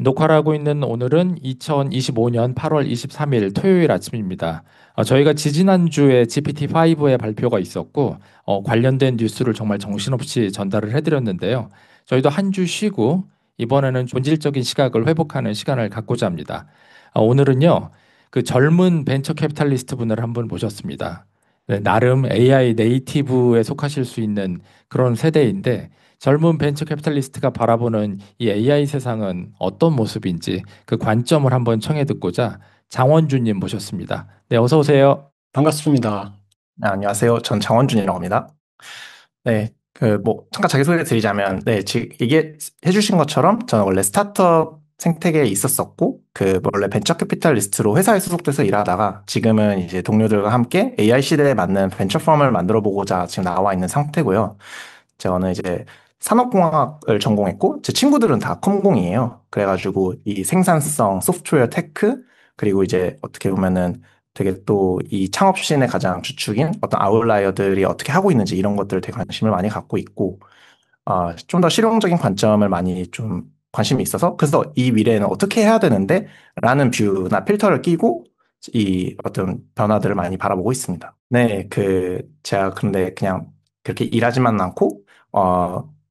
녹화를 하고 있는 오늘은 2025년 8월 23일 토요일 아침입니다. 저희가 지지난주에 GPT-5의 발표가 있었고, 관련된 뉴스를 정말 정신없이 전달을 해드렸는데요. 저희도 한 주 쉬고, 이번에는 본질적인 시각을 회복하는 시간을 갖고자 합니다. 오늘은요, 그 젊은 벤처 캐피탈리스트 분을 한 분 모셨습니다. 네, 나름 AI 네이티브에 속하실 수 있는 그런 세대인데, 젊은 벤처 캐피탈리스트가 바라보는 이 AI 세상은 어떤 모습인지 그 관점을 한번 청해 듣고자 장원주님 모셨습니다. 네, 어서 오세요. 반갑습니다. 네, 안녕하세요. 전 장원준이라고 합니다. 네, 잠깐 자기소개 드리자면, 네, 지금 이게 해주신 것처럼 저는 원래 스타트업 생태계에 있었었고, 원래 벤처 캐피탈리스트로 회사에 소속돼서 일하다가 지금은 이제 동료들과 함께 AI 시대에 맞는 벤처 펌을 만들어 보고자 지금 나와 있는 상태고요. 저는 이제 산업공학을 전공했고, 제 친구들은 다 컴공이에요. 그래가지고 이 생산성, 소프트웨어 테크, 그리고 이제 어떻게 보면은 되게 또 이 창업신의 가장 주축인 어떤 아웃라이어들이 어떻게 하고 있는지 이런 것들 되게 관심을 많이 갖고 있고, 좀 더 실용적인 관점을 많이 좀 관심이 있어서, 그래서 이 미래에는 어떻게 해야 되는데? 라는 뷰나 필터를 끼고 이 어떤 변화들을 많이 바라보고 있습니다. 네, 제가 근데 그냥 그렇게 일하지만 않고,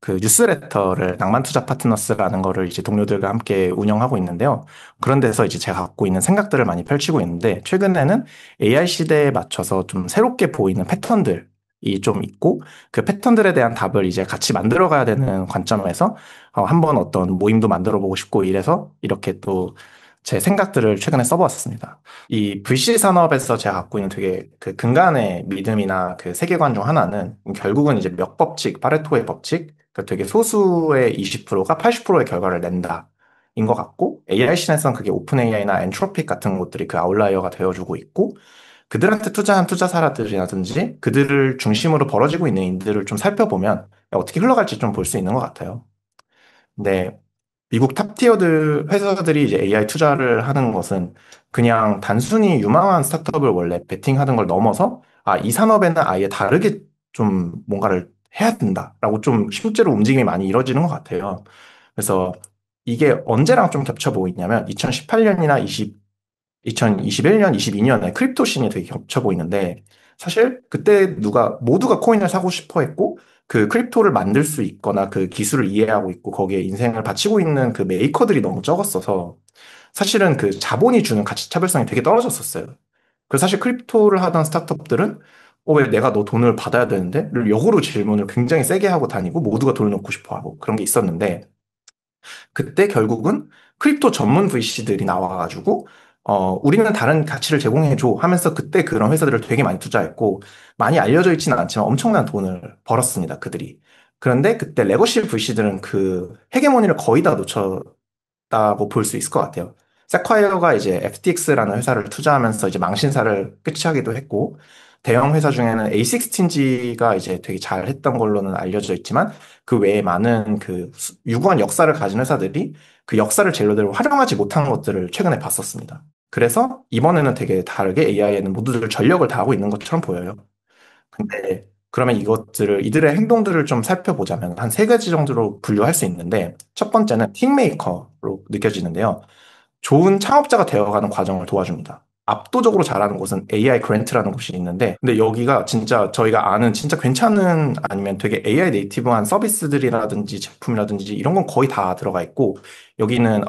뉴스레터를 낭만투자 파트너스라는 거를 이제 동료들과 함께 운영하고 있는데요. 그런 데서 이제 제가 갖고 있는 생각들을 많이 펼치고 있는데, 최근에는 AI 시대에 맞춰서 좀 새롭게 보이는 패턴들이 좀 있고, 그 패턴들에 대한 답을 이제 같이 만들어 가야 되는 관점에서 한번 어떤 모임도 만들어 보고 싶고 이래서 이렇게 또 제 생각들을 최근에 써보았습니다. 이 VC 산업에서 제가 갖고 있는 되게 그 근간의 믿음이나 그 세계관 중 하나는 결국은 이제 몇 법칙, 파레토의 법칙, 그 되게 소수의 20%가 80%의 결과를 낸다. 인 것 같고, AI 신에서는 그게 오픈 AI나 엔트로픽 같은 것들이 그 아웃라이어가 되어주고 있고, 그들한테 투자한 투자사라들이라든지 그들을 중심으로 벌어지고 있는 일들을 좀 살펴보면 어떻게 흘러갈지 좀 볼 수 있는 것 같아요. 근데 미국 탑티어들 회사들이 이제 AI 투자를 하는 것은 그냥 단순히 유망한 스타트업을 원래 베팅하는 걸 넘어서 이 산업에는 아예 다르게 좀 뭔가를 해야 된다라고 좀 실제로 움직임이 많이 이루어지는 것 같아요. 그래서 이게 언제랑 좀 겹쳐 보이냐면 2018년이나 2021년, 22년에 크립토 씬이 되게 겹쳐 보이는데 사실 그때 모두가 코인을 사고 싶어 했고 그 크립토를 만들 수 있거나 그 기술을 이해하고 있고 거기에 인생을 바치고 있는 그 메이커들이 너무 적었어서 사실은 그 자본이 주는 가치 차별성이 되게 떨어졌었어요. 그래서 사실 크립토를 하던 스타트업들은 왜 내가 너 돈을 받아야 되는데? 를 역으로 질문을 굉장히 세게 하고 다니고 모두가 돈을 넣고 싶어 하고 그런 게 있었는데 그때 결국은 크립토 전문 VC들이 나와가지고, 우리는 다른 가치를 제공해줘 하면서 그때 그런 회사들을 되게 많이 투자했고, 많이 알려져 있지는 않지만 엄청난 돈을 벌었습니다, 그들이. 그런데 그때 레거시 VC들은 그 헤게모니를 거의 다 놓쳤다고 볼 수 있을 것 같아요. 세콰이어가 이제 FTX라는 회사를 투자하면서 이제 망신사를 끝이하기도 했고, 대형 회사 중에는 A16G가 이제 되게 잘 했던 걸로는 알려져 있지만, 그 외에 많은 유구한 역사를 가진 회사들이 그 역사를 제대로 활용하지 못한 것들을 최근에 봤었습니다. 그래서 이번에는 되게 다르게 AI에는 모두들 전력을 다하고 있는 것처럼 보여요. 근데 그러면 이들의 행동들을 좀 살펴보자면 한 세 가지 정도로 분류할 수 있는데 첫 번째는 킹메이커로 느껴지는데요. 좋은 창업자가 되어가는 과정을 도와줍니다. 압도적으로 잘하는 곳은 AI 그랜트라는 곳이 있는데, 근데 여기가 진짜 저희가 아는 진짜 괜찮은 아니면 되게 AI 네이티브한 서비스들이라든지 제품이라든지 이런 건 거의 다 들어가 있고, 여기는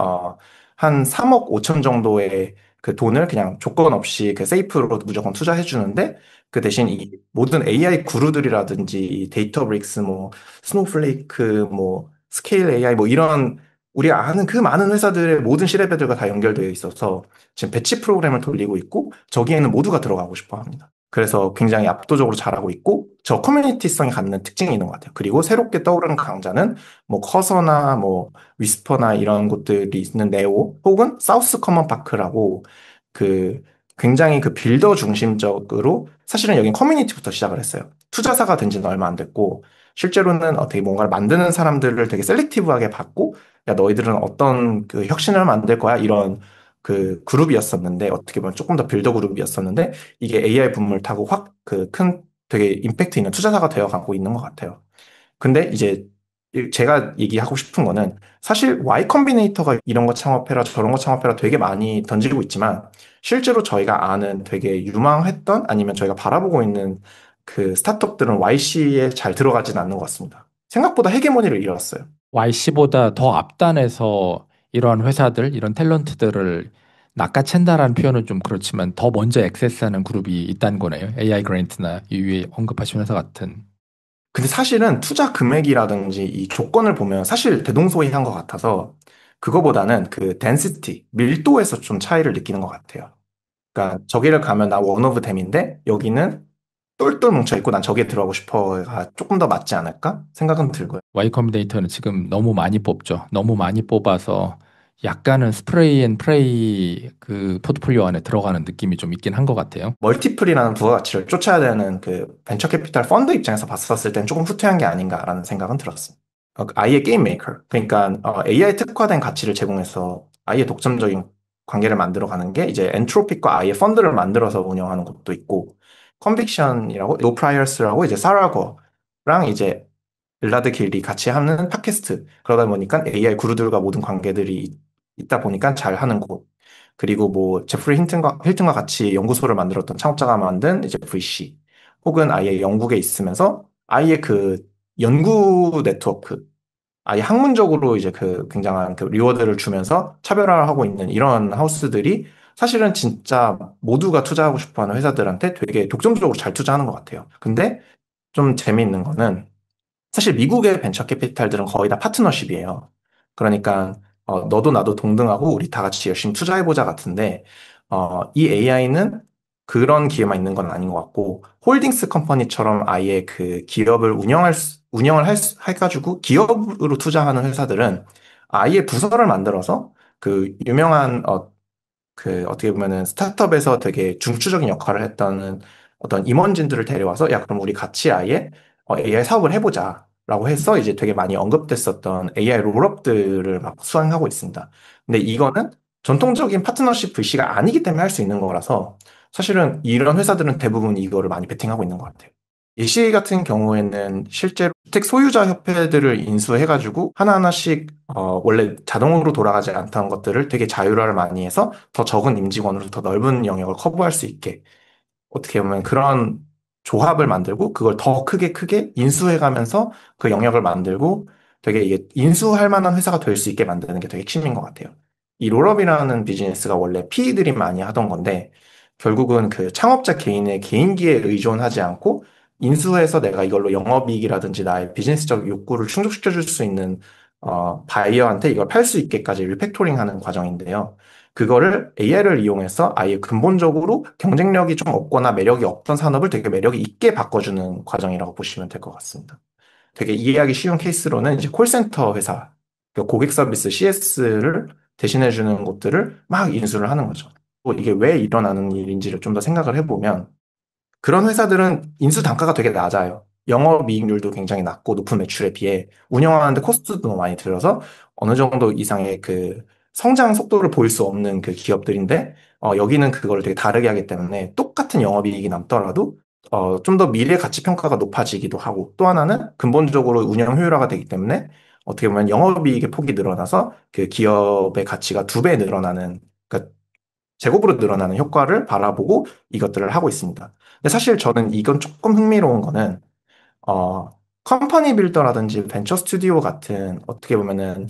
한 3억 5천 정도의 그 돈을 그냥 조건 없이 그 세이프로 무조건 투자해 주는데, 그 대신 이 모든 AI 구루들이라든지 이 데이터브릭스 뭐 스노우플레이크 뭐 스케일 AI 뭐 이런 우리가 아는 그 많은 회사들의 모든 시레배들과 다 연결되어 있어서 지금 배치 프로그램을 돌리고 있고 저기에는 모두가 들어가고 싶어 합니다. 그래서 굉장히 압도적으로 잘하고 있고 저 커뮤니티성이 갖는 특징이 있는 것 같아요. 그리고 새롭게 떠오르는 강자는 뭐 커서나 뭐 위스퍼나 이런 곳들이 있는 네오 혹은 사우스 커먼 파크라고 그 굉장히 그 빌더 중심적으로 사실은 여긴 커뮤니티부터 시작을 했어요. 투자사가 된 지는 얼마 안 됐고 실제로는 어떻게 뭔가를 만드는 사람들을 되게 셀렉티브하게 받고 야, 너희들은 어떤 그 혁신을 만들 거야? 이런 그 그룹이었었는데, 어떻게 보면 조금 더 빌더 그룹이었었는데, 이게 AI 붐을 타고 확 되게 임팩트 있는 투자사가 되어 가고 있는 것 같아요. 근데 이제 제가 얘기하고 싶은 거는 사실 Y 컴비네이터가 이런 거 창업해라 저런 거 창업해라 되게 많이 던지고 있지만 실제로 저희가 아는 되게 유망했던 아니면 저희가 바라보고 있는 그 스타트업들은 YC에 잘 들어가진 않는 것 같습니다. 생각보다 헤게모니를 잃었어요. YC보다 더 앞단에서 이러한 회사들, 이런 탤런트들을 낚아챈다라는 표현은 좀 그렇지만 더 먼저 액세스하는 그룹이 있다는 거네요. AI 그랜트나 이 위에 언급하신 회사 같은. 근데 사실은 투자 금액이라든지 이 조건을 보면 사실 대동소이한 것 같아서 그거보다는 그 덴시티, 밀도에서 좀 차이를 느끼는 것 같아요. 그러니까 저기를 가면 나 원 오브 댐인데 여기는 똘똘 뭉쳐있고 난 저기에 들어가고 싶어가 조금 더 맞지 않을까 생각은 들고요. Y 컴비네이터는 지금 너무 많이 뽑죠. 너무 많이 뽑아서 약간은 스프레이 앤 프레이 그 포트폴리오 안에 들어가는 느낌이 좀 있긴 한 것 같아요. 멀티플이라는 부가가치를 쫓아야 되는 그 벤처 캐피탈 펀드 입장에서 봤었을 땐 조금 후퇴한 게 아닌가라는 생각은 들었습니다. 아예 게임 메이커. 그러니까 AI 특화된 가치를 제공해서 아예 독점적인 관계를 만들어가는 게 이제 엔트로픽과 아예 펀드를 만들어서 운영하는 곳도 있고 컨빅션이라고 노 프라이어스라고 이제 사라고랑 이제 빌라드 길이 같이 하는 팟캐스트. 그러다 보니까 AI 구루들과 모든 관계들이 있다 보니까 잘 하는 곳. 그리고 뭐 제프리 힐튼과 같이 연구소를 만들었던 창업자가 만든 이제 VC. 혹은 아예 영국에 있으면서 아예 그 연구 네트워크. 아예 학문적으로 이제 그 굉장한 그 리워드를 주면서 차별화를 하고 있는 이런 하우스들이 사실은 진짜 모두가 투자하고 싶어 하는 회사들한테 되게 독점적으로 잘 투자하는 것 같아요. 근데 좀 재미있는 거는 사실 미국의 벤처 캐피탈들은 거의 다 파트너십이에요. 그러니까 너도 나도 동등하고 우리 다 같이 열심히 투자해보자 같은데 이 AI는 그런 기회만 있는 건 아닌 것 같고 홀딩스 컴퍼니처럼 아예 그 기업을 운영을 해가지고 기업으로 투자하는 회사들은 아예 부서를 만들어서 그 유명한 그 어떻게 보면은 스타트업에서 되게 중추적인 역할을 했다는 어떤 임원진들을 데려와서 야, 그럼 우리 같이 아예 AI 사업을 해보자라고 해서 이제 되게 많이 언급됐었던 AI 롤업들을 막 수행하고 있습니다. 근데 이거는 전통적인 파트너십 VC가 아니기 때문에 할 수 있는 거라서 사실은 이런 회사들은 대부분 이거를 많이 베팅하고 있는 것 같아요. 예시 같은 경우에는 실제로 주택 소유자 협회들을 인수해가지고 하나하나씩 원래 자동으로 돌아가지 않던 것들을 되게 자율화를 많이 해서 더 적은 임직원으로 더 넓은 영역을 커버할 수 있게 어떻게 보면 그런 조합을 만들고 그걸 더 크게 인수해가면서 그 영역을 만들고 되게 이게 인수할 만한 회사가 될 수 있게 만드는 게 되게 핵심인 것 같아요. 이 롤업이라는 비즈니스가 원래 PE들이 많이 하던 건데 결국은 그 창업자 개인의 개인기에 의존하지 않고 인수해서 내가 이걸로 영업이익이라든지 나의 비즈니스적 욕구를 충족시켜 줄 수 있는 바이어한테 이걸 팔 수 있게까지 리팩토링 하는 과정인데요. 그거를 AI를 이용해서 아예 근본적으로 경쟁력이 좀 없거나 매력이 없던 산업을 되게 매력이 있게 바꿔주는 과정이라고 보시면 될 것 같습니다. 되게 이해하기 쉬운 케이스로는 이제 콜센터 회사, 그 고객 서비스 CS를 대신해주는 곳들을 막 인수를 하는 거죠. 또 이게 왜 일어나는 일인지를 좀 더 생각을 해보면 그런 회사들은 인수 단가가 되게 낮아요. 영업이익률도 굉장히 낮고 높은 매출에 비해 운영하는데 코스트도 너무 많이 들어서 어느 정도 이상의 그 성장 속도를 보일 수 없는 그 기업들인데 여기는 그걸 되게 다르게 하기 때문에 똑같은 영업이익이 남더라도 좀 더 미래 가치 평가가 높아지기도 하고 또 하나는 근본적으로 운영 효율화가 되기 때문에 어떻게 보면 영업이익의 폭이 늘어나서 그 기업의 가치가 두 배 늘어나는 그러니까 제곱으로 늘어나는 효과를 바라보고 이것들을 하고 있습니다. 근데 사실 저는 이건 조금 흥미로운 거는, 컴퍼니 빌더라든지 벤처 스튜디오 같은 어떻게 보면은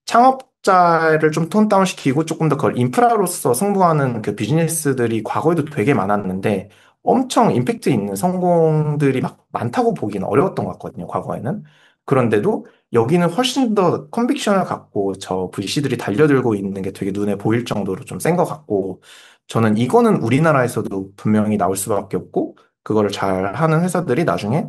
창업자를 좀 톤 다운 시키고 조금 더 그걸 인프라로서 승부하는 그 비즈니스들이 과거에도 되게 많았는데 엄청 임팩트 있는 성공들이 막 많다고 보기는 어려웠던 것 같거든요, 과거에는. 그런데도 여기는 훨씬 더 컨빅션을 갖고 저 VC들이 달려들고 있는 게 되게 눈에 보일 정도로 좀 센 것 같고 저는 이거는 우리나라에서도 분명히 나올 수밖에 없고 그거를 잘 하는 회사들이 나중에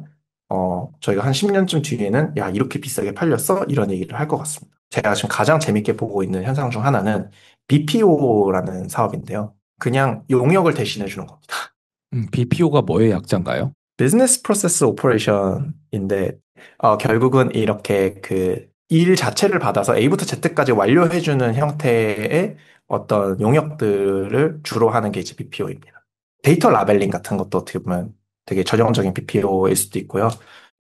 저희가 한 10년쯤 뒤에는 야, 이렇게 비싸게 팔렸어? 이런 얘기를 할 것 같습니다. 제가 지금 가장 재밌게 보고 있는 현상 중 하나는 BPO라는 사업인데요. 그냥 용역을 대신해 주는 겁니다. BPO가 뭐의 약자인가요? 비즈니스 프로세스 오퍼레이션인데 결국은 이렇게 그 일 자체를 받아서 A부터 Z까지 완료해주는 형태의 어떤 용역들을 주로 하는 게 이제 BPO입니다. 데이터 라벨링 같은 것도 어떻게 보면 되게 전형적인 BPO일 수도 있고요.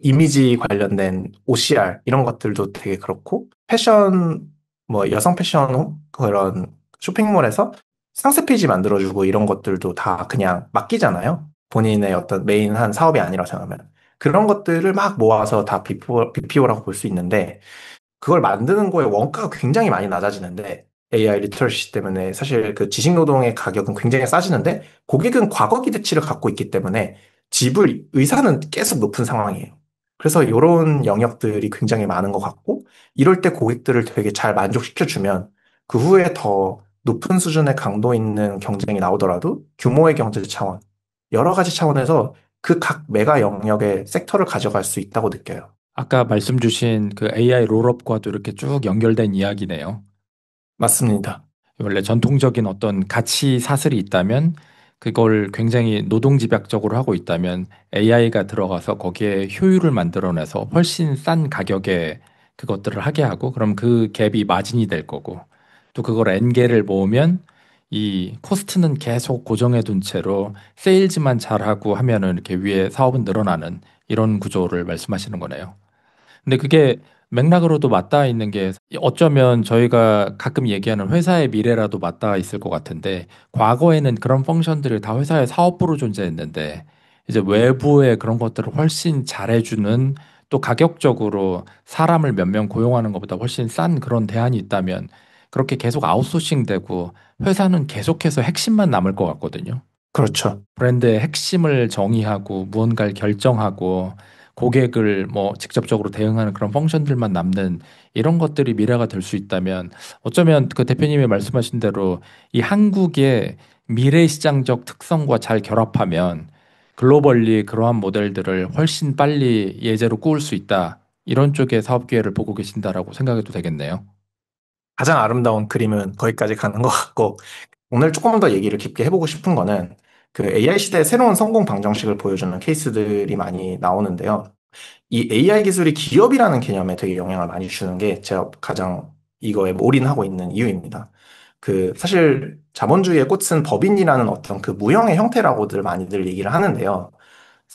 이미지 관련된 OCR 이런 것들도 되게 그렇고 패션 뭐 여성 패션 그런 쇼핑몰에서 상세 페이지 만들어주고 이런 것들도 다 그냥 맡기잖아요. 본인의 어떤 메인한 사업이 아니라 생각하면 그런 것들을 막 모아서 다 BPO라고 볼 수 있는데 그걸 만드는 거에 원가가 굉장히 많이 낮아지는데 AI 리터러시 때문에 사실 그 지식 노동의 가격은 굉장히 싸지는데 고객은 과거 기대치를 갖고 있기 때문에 지불 의사는 계속 높은 상황이에요. 그래서 이런 영역들이 굉장히 많은 것 같고 이럴 때 고객들을 되게 잘 만족시켜주면 그 후에 더 높은 수준의 강도 있는 경쟁이 나오더라도 규모의 경제 차원, 여러 가지 차원에서 그 각 메가 영역의 섹터를 가져갈 수 있다고 느껴요. 아까 말씀 주신 그 AI 롤업과도 이렇게 쭉 연결된 이야기네요. 맞습니다. 원래 전통적인 어떤 가치 사슬이 있다면 그걸 굉장히 노동집약적으로 하고 있다면 AI가 들어가서 거기에 효율을 만들어내서 훨씬 싼 가격에 그것들을 하게 하고 그럼 그 갭이 마진이 될 거고 또 그걸 N개를 모으면 이 코스트는 계속 고정해 둔 채로 세일즈만 잘하고 하면은 이렇게 위에 사업은 늘어나는 이런 구조를 말씀하시는 거네요. 근데 그게 맥락으로도 맞닿아 있는 게 어쩌면 저희가 가끔 얘기하는 회사의 미래라도 맞닿아 있을 것 같은데 과거에는 그런 펑션들이 다 회사의 사업부로 존재했는데 이제 외부의 그런 것들을 훨씬 잘해주는 또 가격적으로 사람을 몇 명 고용하는 것보다 훨씬 싼 그런 대안이 있다면 그렇게 계속 아웃소싱 되고 회사는 계속해서 핵심만 남을 것 같거든요. 그렇죠. 브랜드의 핵심을 정의하고 무언가를 결정하고 고객을 뭐 직접적으로 대응하는 그런 펑션들만 남는 이런 것들이 미래가 될 수 있다면 어쩌면 그 대표님이 말씀하신 대로 이 한국의 미래 시장적 특성과 잘 결합하면 글로벌리 그러한 모델들을 훨씬 빨리 예제로 꾸을 수 있다. 이런 쪽의 사업 기회를 보고 계신다라고 생각해도 되겠네요. 가장 아름다운 그림은 거기까지 가는 것 같고, 오늘 조금 더 얘기를 깊게 해보고 싶은 거는 그 AI 시대의 새로운 성공 방정식을 보여주는 케이스들이 많이 나오는데요. 이 AI 기술이 기업이라는 개념에 되게 영향을 많이 주는 게 제가 가장 이거에 올인하고 있는 이유입니다. 그 사실 자본주의의 꽃은 법인이라는 어떤 그 무형의 형태라고들 많이들 얘기를 하는데요.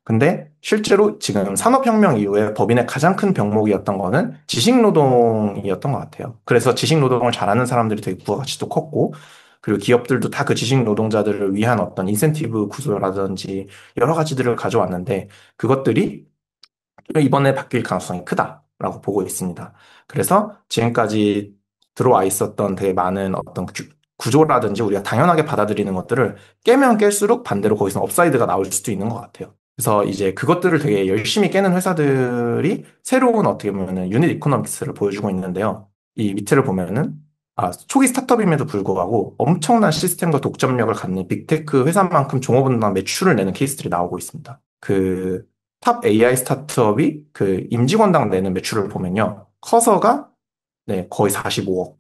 근데 실제로 지금 산업혁명 이후에 법인의 가장 큰 병목이었던 거는 지식노동이었던 것 같아요. 그래서 지식노동을 잘하는 사람들이 되게 부가가치도 컸고, 그리고 기업들도 다 그 지식노동자들을 위한 어떤 인센티브 구조라든지 여러 가지들을 가져왔는데, 그것들이 이번에 바뀔 가능성이 크다라고 보고 있습니다. 그래서 지금까지 들어와 있었던 되게 많은 어떤 구조라든지 우리가 당연하게 받아들이는 것들을 깨면 깰수록 반대로 거기서 업사이드가 나올 수도 있는 것 같아요. 그래서 이제 그것들을 되게 열심히 깨는 회사들이 새로운 어떻게 보면은 유닛 이코노믹스를 보여주고 있는데요. 이 밑에를 보면은 초기 스타트업임에도 불구하고 엄청난 시스템과 독점력을 갖는 빅테크 회사만큼 종업원당 매출을 내는 케이스들이 나오고 있습니다. 탑 AI 스타트업이 그 임직원당 내는 매출을 보면요. 커서가 네, 거의 45억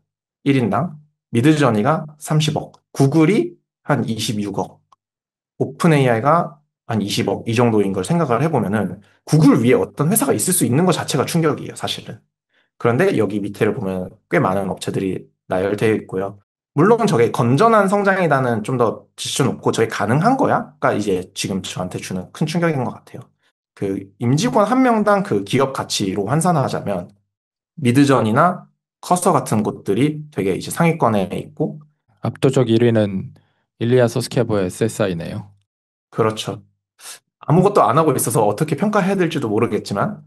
1인당, 미드저니가 30억, 구글이 한 26억, 오픈 AI가 한 20억 이 정도인 걸 생각을 해보면은 구글 위에 어떤 회사가 있을 수 있는 것 자체가 충격이에요, 사실은. 그런데 여기 밑에를 보면 꽤 많은 업체들이 나열되어 있고요. 물론 저게 건전한 성장이다는 좀 더 지수 높고 저게 가능한 거야?가 이제 지금 저한테 주는 큰 충격인 것 같아요. 그 임직원 한 명당 그 기업 가치로 환산하자면 미드전이나 커서 같은 곳들이 되게 이제 상위권에 있고 압도적 1위는 일리아 소스케버의 SSI네요. 그렇죠. 아무것도 안 하고 있어서 어떻게 평가해야 될지도 모르겠지만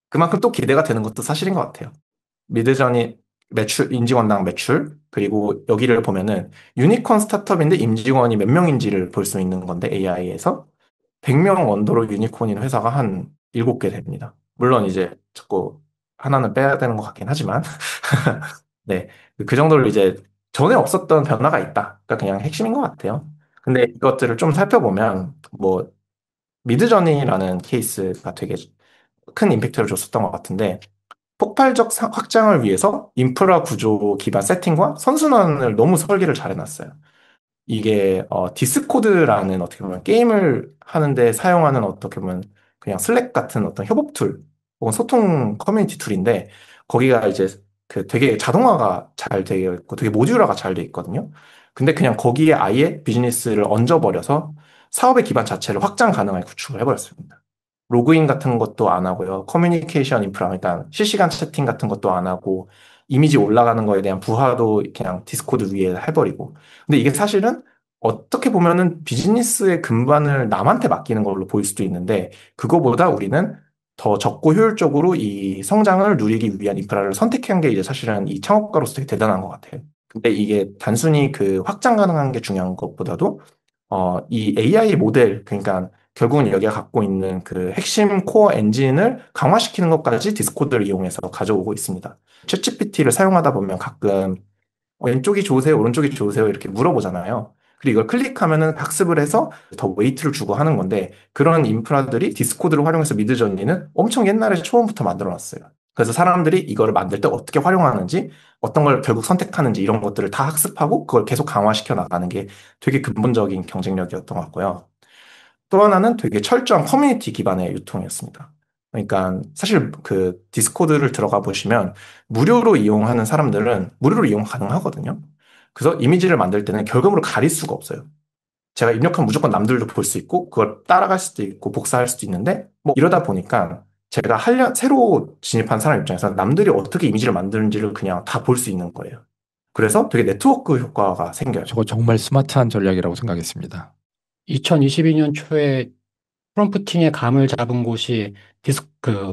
그만큼 또 기대가 되는 것도 사실인 것 같아요. 미드전이 매출, 임직원당 매출, 그리고 여기를 보면은 유니콘 스타트업인데 임직원이 몇 명인지를 볼 수 있는 건데 AI에서 100명 언더로 유니콘인 회사가 한 7개 됩니다. 물론 이제 자꾸 하나는 빼야 되는 것 같긴 하지만 네. 그 정도로 이제 전에 없었던 변화가 있다. 그러니까 그냥 핵심인 것 같아요. 근데 이것들을 좀 살펴보면 뭐 미드저니라는 케이스가 되게 큰 임팩트를 줬었던 것 같은데 폭발적 확장을 위해서 인프라 구조 기반 세팅과 선순환을 너무 설계를 잘 해놨어요. 이게 디스코드라는 어떻게 보면 게임을 하는데 사용하는 어떻게 보면 그냥 슬랙 같은 어떤 협업 툴 혹은 소통 커뮤니티 툴인데 거기가 이제 그 되게 자동화가 잘 되어 있고 되게 모듈화가 잘 되어 있거든요. 근데 그냥 거기에 아예 비즈니스를 얹어버려서 사업의 기반 자체를 확장 가능하게 구축을 해버렸습니다. 로그인 같은 것도 안 하고요. 커뮤니케이션 인프라, 그러니까 실시간 채팅 같은 것도 안 하고, 이미지 올라가는 거에 대한 부하도 그냥 디스코드 위에 해버리고. 근데 이게 사실은 어떻게 보면은 비즈니스의 근반을 남한테 맡기는 걸로 보일 수도 있는데, 그거보다 우리는 더 적고 효율적으로 이 성장을 누리기 위한 인프라를 선택한 게 이제 사실은 이 창업가로서 되게 대단한 것 같아요. 근데 이게 단순히 그 확장 가능한 게 중요한 것보다도 이 AI 모델, 그러니까 결국은 여기가 갖고 있는 그 핵심 코어 엔진을 강화시키는 것까지 디스코드를 이용해서 가져오고 있습니다. 챗GPT를 사용하다 보면 가끔 왼쪽이 좋으세요, 오른쪽이 좋으세요 이렇게 물어보잖아요. 그리고 이걸 클릭하면은 학습을 해서 더 웨이트를 주고 하는 건데 그런 인프라들이 디스코드를 활용해서 미드저니는 엄청 옛날에 처음부터 만들어 놨어요. 그래서 사람들이 이거를 만들 때 어떻게 활용하는지 어떤 걸 결국 선택하는지 이런 것들을 다 학습하고 그걸 계속 강화시켜 나가는 게 되게 근본적인 경쟁력이었던 것 같고요. 또 하나는 되게 철저한 커뮤니티 기반의 유통이었습니다. 그러니까 사실 그 디스코드를 들어가 보시면 무료로 이용하는 사람들은 무료로 이용 가능하거든요. 그래서 이미지를 만들 때는 결과물을 가릴 수가 없어요. 제가 입력하면 무조건 남들도 볼 수 있고 그걸 따라갈 수도 있고 복사할 수도 있는데 뭐 이러다 보니까 제가 새로 진입한 사람 입장에서 남들이 어떻게 이미지를 만드는지를 그냥 다 볼 수 있는 거예요. 그래서 되게 네트워크 효과가 생겨요. 저거 정말 스마트한 전략이라고 생각했습니다. 2022년 초에 프롬프팅의 감을 잡은 곳이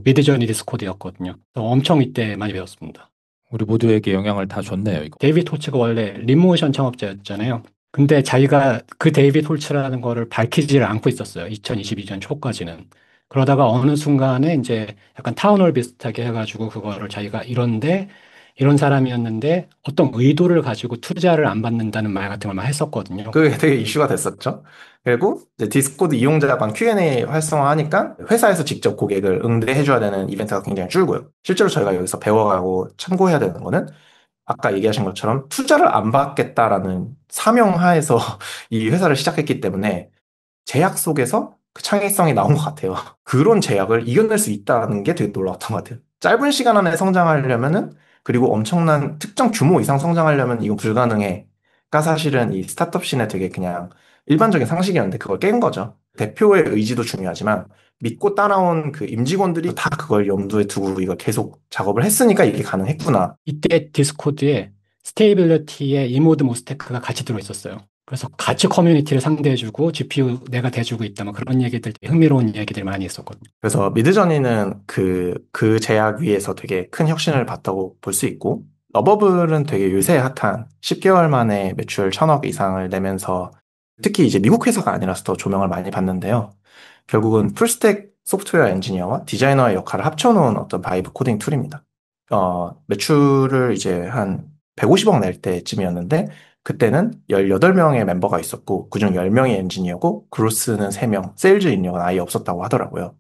미드저니 디스코드였거든요. 그래서 엄청 이때 많이 배웠습니다. 우리 모두에게 영향을 다 줬네요, 이거. 데이비드 홀츠가 원래 림모션 창업자였잖아요. 근데 자기가 그 데이비드 홀츠라는 거를 밝히지를 않고 있었어요. 2022년 초까지는. 그러다가 어느 순간에 이제 약간 타운홀 비슷하게 해가지고 그거를 자기가 이런 사람이었는데 어떤 의도를 가지고 투자를 안 받는다는 말 같은 걸 막 했었거든요. 그게 되게 이슈가 됐었죠. 그리고 이제 디스코드 이용자간 Q&A 활성화하니까 회사에서 직접 고객을 응대해줘야 되는 이벤트가 굉장히 줄고요. 실제로 저희가 여기서 배워가고 참고해야 되는 거는 아까 얘기하신 것처럼 투자를 안 받겠다라는 사명하에서 이 회사를 시작했기 때문에 제약 속에서 그 창의성이 나온 것 같아요. 그런 제약을 이겨낼 수 있다는 게 되게 놀라웠던 것 같아요. 짧은 시간 안에 성장하려면은 그리고 엄청난 특정 규모 이상 성장하려면 이건 불가능해가 사실은 이 스타트업 씬에 되게 그냥 일반적인 상식이었는데 그걸 깬 거죠. 대표의 의지도 중요하지만 믿고 따라온 그 임직원들이 다 그걸 염두에 두고 이걸 계속 작업을 했으니까 이게 가능했구나. 이때 디스코드에 스테이빌리티에 이모드 모스테크가 같이 들어있었어요. 그래서 같이 커뮤니티를 상대해주고 GPU 내가 대주고 있다 뭐 그런 얘기들 흥미로운 얘기들이 많이 있었거든요. 그래서 미드저니는 그 제약 위에서 되게 큰 혁신을 봤다고 볼 수 있고, 러버블은 되게 요새 핫한 10개월 만에 매출 1,000억 이상을 내면서 특히 이제 미국 회사가 아니라서 더 조명을 많이 받는데요. 결국은 풀스택 소프트웨어 엔지니어와 디자이너의 역할을 합쳐놓은 어떤 바이브 코딩 툴입니다. 매출을 이제 한 150억 낼 때쯤이었는데, 그때는 18명의 멤버가 있었고, 그중 10명이 엔지니어고, 그로스는 3명, 세일즈 인력은 아예 없었다고 하더라고요.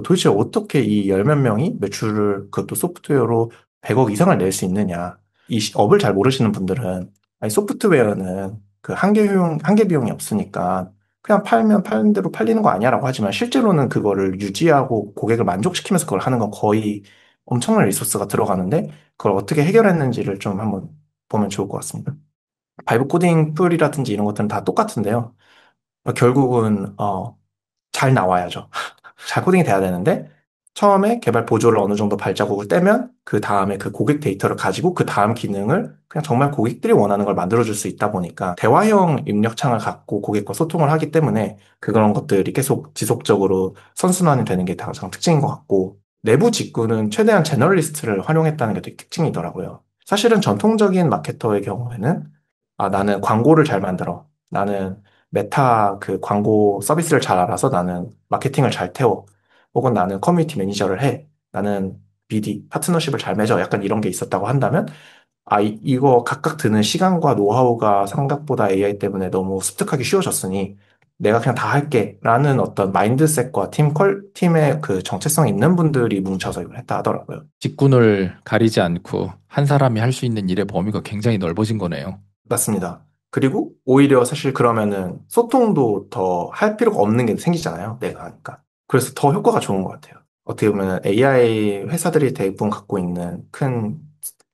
도대체 어떻게 이 열 몇 명이 매출을 그것도 소프트웨어로 100억 이상을 낼 수 있느냐. 이 업을 잘 모르시는 분들은, 아니, 소프트웨어는 그 한계 비용이 없으니까, 그냥 팔면 파는 대로 팔리는 거 아니야라고 하지만, 실제로는 그거를 유지하고 고객을 만족시키면서 그걸 하는 건 거의 엄청난 리소스가 들어가는데, 그걸 어떻게 해결했는지를 좀 한번 보면 좋을 것 같습니다. 바이브 코딩 툴이라든지 이런 것들은 다 똑같은데요. 결국은 잘 나와야죠. 잘 코딩이 돼야 되는데 처음에 개발 보조를 어느 정도 발자국을 떼면 그 다음에 그 고객 데이터를 가지고 그 다음 기능을 그냥 정말 고객들이 원하는 걸 만들어줄 수 있다 보니까 대화형 입력창을 갖고 고객과 소통을 하기 때문에 그런 것들이 계속 지속적으로 선순환이 되는 게 가장 특징인 것 같고 내부 직구는 최대한 제너럴리스트를 활용했다는 게 되게 특징이더라고요. 사실은 전통적인 마케터의 경우에는 나는 광고를 잘 만들어. 나는 메타 그 광고 서비스를 잘 알아서 나는 마케팅을 잘 태워. 혹은 나는 커뮤니티 매니저를 해. 나는 BD, 파트너십을 잘 맺어. 약간 이런 게 있었다고 한다면, 이거 각각 드는 시간과 노하우가 생각보다 AI 때문에 너무 습득하기 쉬워졌으니 내가 그냥 다 할게. 라는 어떤 마인드셋과 팀의 그 정체성 있는 분들이 뭉쳐서 이걸 했다 하더라고요. 직군을 가리지 않고 한 사람이 할 수 있는 일의 범위가 굉장히 넓어진 거네요. 맞습니다. 그리고 오히려 사실 그러면은 소통도 더 할 필요가 없는 게 생기잖아요. 내가 하니까. 그래서 더 효과가 좋은 것 같아요. 어떻게 보면 AI 회사들이 대부분 갖고 있는 큰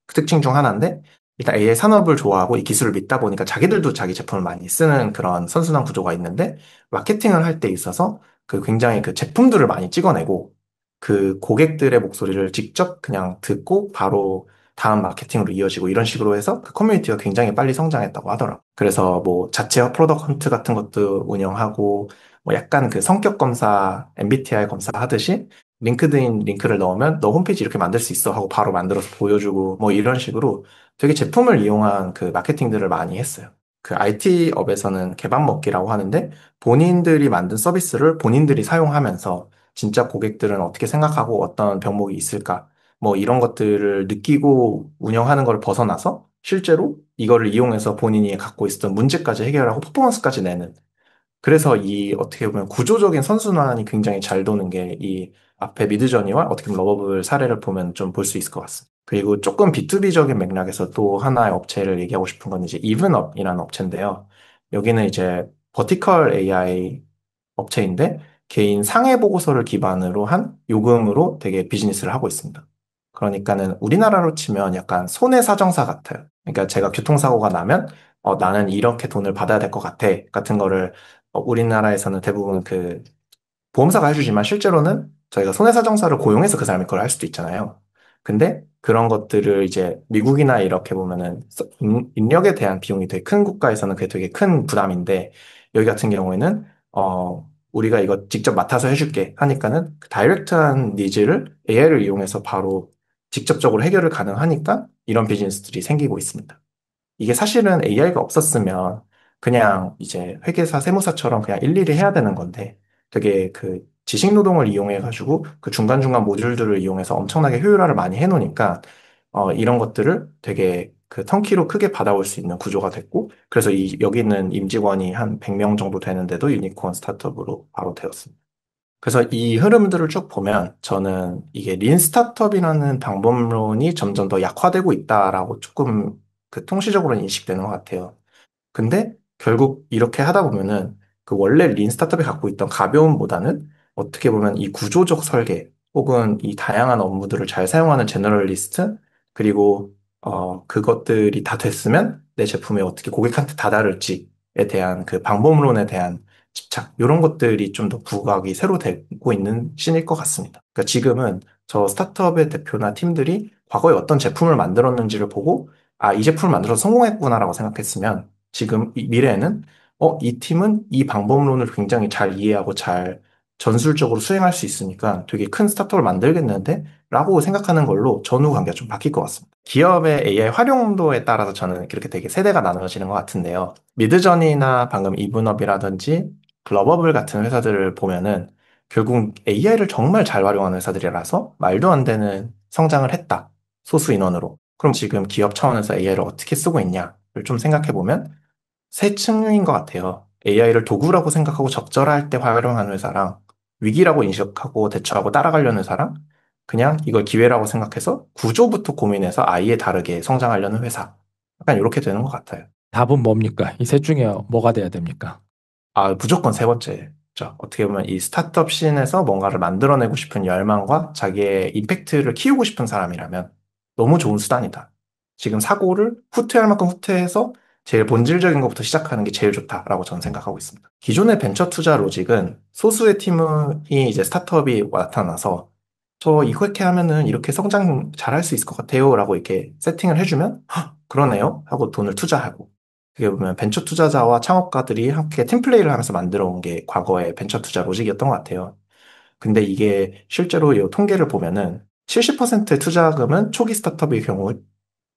특징 중 하나인데, 일단 AI 산업을 좋아하고 이 기술을 믿다 보니까 자기들도 자기 제품을 많이 쓰는 그런 선순환 구조가 있는데, 마케팅을 할 때 있어서 그 굉장히 그 제품들을 많이 찍어내고 그 고객들의 목소리를 직접 그냥 듣고 바로 다음 마케팅으로 이어지고 이런 식으로 해서 그 커뮤니티가 굉장히 빨리 성장했다고 하더라고요. 그래서 뭐 자체 프로덕트 헌트 같은 것도 운영하고 뭐 약간 그 성격 검사, MBTI 검사 하듯이 링크드인 링크를 넣으면 너 홈페이지 이렇게 만들 수 있어 하고 바로 만들어서 보여주고 뭐 이런 식으로 되게 제품을 이용한 그 마케팅들을 많이 했어요. 그 IT 업에서는 개밥 먹기라고 하는데 본인들이 만든 서비스를 본인들이 사용하면서 진짜 고객들은 어떻게 생각하고 어떤 병목이 있을까 뭐 이런 것들을 느끼고 운영하는 걸 벗어나서 실제로 이거를 이용해서 본인이 갖고 있었던 문제까지 해결하고 퍼포먼스까지 내는 그래서 이 어떻게 보면 구조적인 선순환이 굉장히 잘 도는 게 이 앞에 미드저니와 어떻게 보면 러버블 사례를 보면 좀 볼 수 있을 것 같습니다. 그리고 조금 B2B적인 맥락에서 또 하나의 업체를 얘기하고 싶은 건 이제 이븐업이라는 업체인데요. 여기는 이제 버티컬 AI 업체인데 개인 상해 보고서를 기반으로 한 요금으로 되게 비즈니스를 하고 있습니다. 그러니까는 우리나라로 치면 약간 손해사정사 같아요. 그러니까 제가 교통사고가 나면 나는 이렇게 돈을 받아야 될 것 같아 같은 거를 우리나라에서는 대부분 그 보험사가 해주지만 실제로는 저희가 손해사정사를 고용해서 그 사람이 그걸 할 수도 있잖아요. 근데 그런 것들을 이제 미국이나 이렇게 보면은 인력에 대한 비용이 되게 큰 국가에서는 그게 되게 큰 부담인데 여기 같은 경우에는 우리가 이거 직접 맡아서 해줄게 하니까는 그 다이렉트한 니즈를 AI를 이용해서 바로 직접적으로 해결을 가능하니까 이런 비즈니스들이 생기고 있습니다. 이게 사실은 AI가 없었으면 그냥 이제 회계사, 세무사처럼 그냥 일일이 해야 되는 건데 되게 그 지식 노동을 이용해 가지고 그 중간중간 모듈들을 이용해서 엄청나게 효율화를 많이 해놓으니까 이런 것들을 되게 그 턴키로 크게 받아올 수 있는 구조가 됐고 그래서 여기 있는 임직원이 한 100명 정도 되는데도 유니콘 스타트업으로 바로 되었습니다. 그래서 이 흐름들을 쭉 보면 저는 이게 린 스타트업이라는 방법론이 점점 더 약화되고 있다라고 조금 그 통시적으로 인식되는 것 같아요. 근데 결국 이렇게 하다 보면은 그 원래 린 스타트업이 갖고 있던 가벼움보다는 어떻게 보면 이 구조적 설계 혹은 이 다양한 업무들을 잘 사용하는 제너럴리스트 그리고 그것들이 다 됐으면 내 제품이 어떻게 고객한테 다다를지에 대한 그 방법론에 대한 집착 이런 것들이 좀 더 부각이 새로 되고 있는 신일 것 같습니다. 그러니까 지금은 저 스타트업의 대표나 팀들이 과거에 어떤 제품을 만들었는지를 보고 아, 이 제품을 만들어서 성공했구나라고 생각했으면 지금 미래에는 이 팀은 이 방법론을 굉장히 잘 이해하고 잘 전술적으로 수행할 수 있으니까 되게 큰 스타트업을 만들겠는데? 라고 생각하는 걸로 전후 관계가 좀 바뀔 것 같습니다. 기업의 AI 활용도에 따라서 저는 그렇게 되게 세대가 나눠지는 것 같은데요. 미드저니나 방금 이분업이라든지 글로버블 같은 회사들을 보면은 결국 AI를 정말 잘 활용하는 회사들이라서 말도 안 되는 성장을 했다. 소수 인원으로. 그럼 지금 기업 차원에서 AI를 어떻게 쓰고 있냐를 좀 생각해 보면 세 층인 것 같아요. AI를 도구라고 생각하고 적절할 때 활용하는 회사랑 위기라고 인식하고 대처하고 따라가려는 회사랑 그냥 이걸 기회라고 생각해서 구조부터 고민해서 아예 다르게 성장하려는 회사. 약간 이렇게 되는 것 같아요. 답은 뭡니까? 이 셋 중에 뭐가 돼야 됩니까? 아, 무조건 세 번째죠. 어떻게 보면 이 스타트업 씬에서 뭔가를 만들어내고 싶은 열망과 자기의 임팩트를 키우고 싶은 사람이라면 너무 좋은 수단이다. 지금 사고를 후퇴할 만큼 후퇴해서 제일 본질적인 것부터 시작하는 게 제일 좋다라고 저는 생각하고 있습니다. 기존의 벤처 투자 로직은 소수의 팀이 이제 스타트업이 나타나서 저 이렇게 하면은 이렇게 성장 잘할 수 있을 것 같아요 라고 이렇게 세팅을 해주면 "헉, 그러네요 하고 돈을 투자하고 어떻게 보면 벤처 투자자와 창업가들이 함께 팀플레이를 하면서 만들어 온 게 과거의 벤처 투자 로직이었던 것 같아요. 근데 이게 실제로 이 통계를 보면은 70%의 투자금은 초기 스타트업의 경우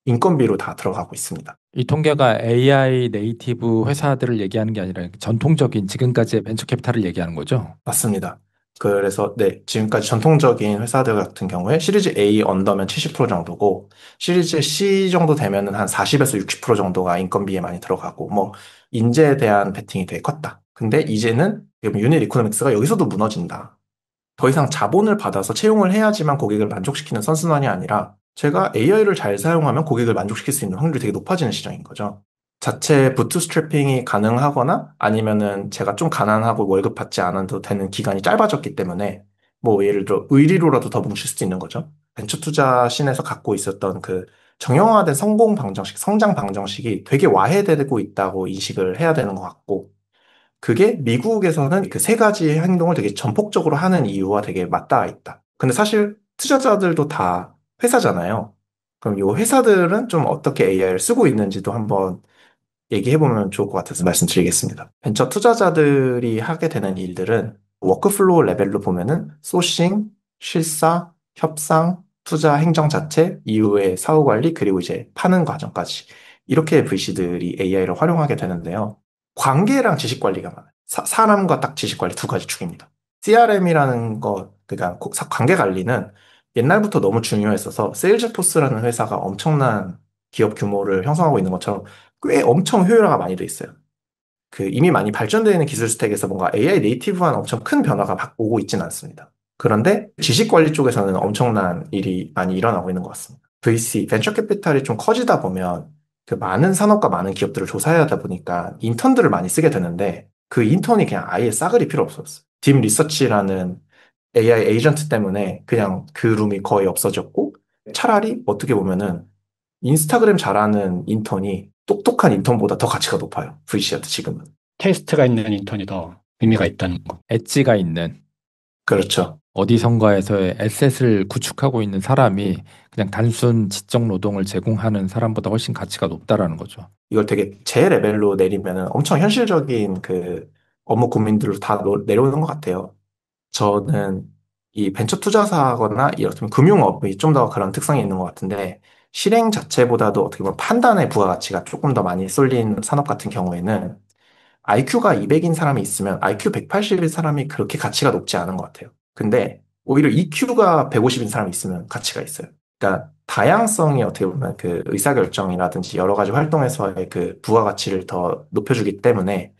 인건비로 다 들어가고 있습니다. 이 통계가 AI 네이티브 회사들을 얘기하는 게 아니라 전통적인 지금까지의 벤처 캐피탈을 얘기하는 거죠. 맞습니다. 그래서 네, 지금까지 전통적인 회사들 같은 경우에 시리즈 A 언더면 70% 정도고 시리즈 C 정도 되면은 한 40에서 60% 정도가 인건비에 많이 들어가고 뭐 인재에 대한 베팅이 되게 컸다. 근데 이제는 유닛 이코노믹스가 여기서도 무너진다. 더 이상 자본을 받아서 채용을 해야지만 고객을 만족시키는 선순환이 아니라 제가 AI를 잘 사용하면 고객을 만족시킬 수 있는 확률이 되게 높아지는 시장인 거죠. 자체 부트스트래핑이 가능하거나 아니면은 제가 좀 가난하고 월급 받지 않아도 되는 기간이 짧아졌기 때문에 뭐 예를 들어 의리로라도 더 뭉칠 수도 있는 거죠. 벤처 투자 씬에서 갖고 있었던 그 정형화된 성공 방정식, 성장 방정식이 되게 와해되고 있다고 인식을 해야 되는 것 같고 그게 미국에서는 그 세 가지 행동을 되게 전폭적으로 하는 이유와 되게 맞닿아 있다. 근데 사실 투자자들도 다 회사잖아요. 그럼 이 회사들은 좀 어떻게 AI를 쓰고 있는지도 한번 얘기해보면 좋을 것 같아서 말씀드리겠습니다. 벤처 투자자들이 하게 되는 일들은 워크플로우 레벨로 보면은 소싱, 실사, 협상, 투자 행정 자체, 이후에 사후 관리, 그리고 이제 파는 과정까지 이렇게 VC들이 AI를 활용하게 되는데요. 관계랑 지식 관리가 많아요. 사람과 딱 지식 관리 두 가지 축입니다. CRM이라는 것, 그러니까 관계 관리는 옛날부터 너무 중요했어서 세일즈포스라는 회사가 엄청난 기업 규모를 형성하고 있는 것처럼 꽤 엄청 효율화가 많이 돼 있어요. 그 이미 많이 발전되어 있는 기술 스택에서 뭔가 AI 네이티브한 엄청 큰 변화가 오고 있지는 않습니다. 그런데 지식 관리 쪽에서는 엄청난 일이 많이 일어나고 있는 것 같습니다. VC, 벤처 캐피탈이 좀 커지다 보면 그 많은 산업과 많은 기업들을 조사해야 하다 보니까 인턴들을 많이 쓰게 되는데 그 인턴이 그냥 아예 싸그리 필요 없었어요. 딥 리서치라는 AI 에이전트 때문에 그냥 그 룸이 거의 없어졌고 차라리 어떻게 보면은 인스타그램 잘하는 인턴이 똑똑한 인턴보다 더 가치가 높아요. VC한테 지금은. 테스트가 있는 인턴이 더 의미가 있다는 거. 엣지가 있는 그렇죠. 어디선가에서의 에셋을 구축하고 있는 사람이 그냥 단순 지적 노동을 제공하는 사람보다 훨씬 가치가 높다라는 거죠. 이걸 되게 제 레벨로 내리면은 엄청 현실적인 그 업무 고민들로 다 내려오는 것 같아요. 저는 이 벤처 투자사거나 이렇다면 금융업이 좀 더 그런 특성이 있는 것 같은데 실행 자체보다도 어떻게 보면 판단의 부가가치가 조금 더 많이 쏠린 산업 같은 경우에는 IQ가 200인 사람이 있으면 IQ 180인 사람이 그렇게 가치가 높지 않은 것 같아요. 근데 오히려 EQ가 150인 사람이 있으면 가치가 있어요. 그러니까 다양성이 어떻게 보면 그 의사결정이라든지 여러 가지 활동에서의 그 부가가치를 더 높여주기 때문에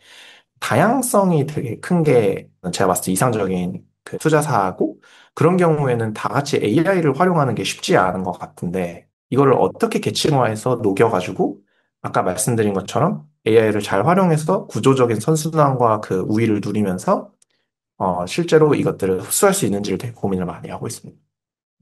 다양성이 되게 큰 게 제가 봤을 때 이상적인 그 투자사고 그런 경우에는 다 같이 AI를 활용하는 게 쉽지 않은 것 같은데 이거를 어떻게 계층화해서 녹여가지고 아까 말씀드린 것처럼 AI를 잘 활용해서 구조적인 선순환과 그 우위를 누리면서 실제로 이것들을 흡수할 수 있는지를 되게 고민을 많이 하고 있습니다.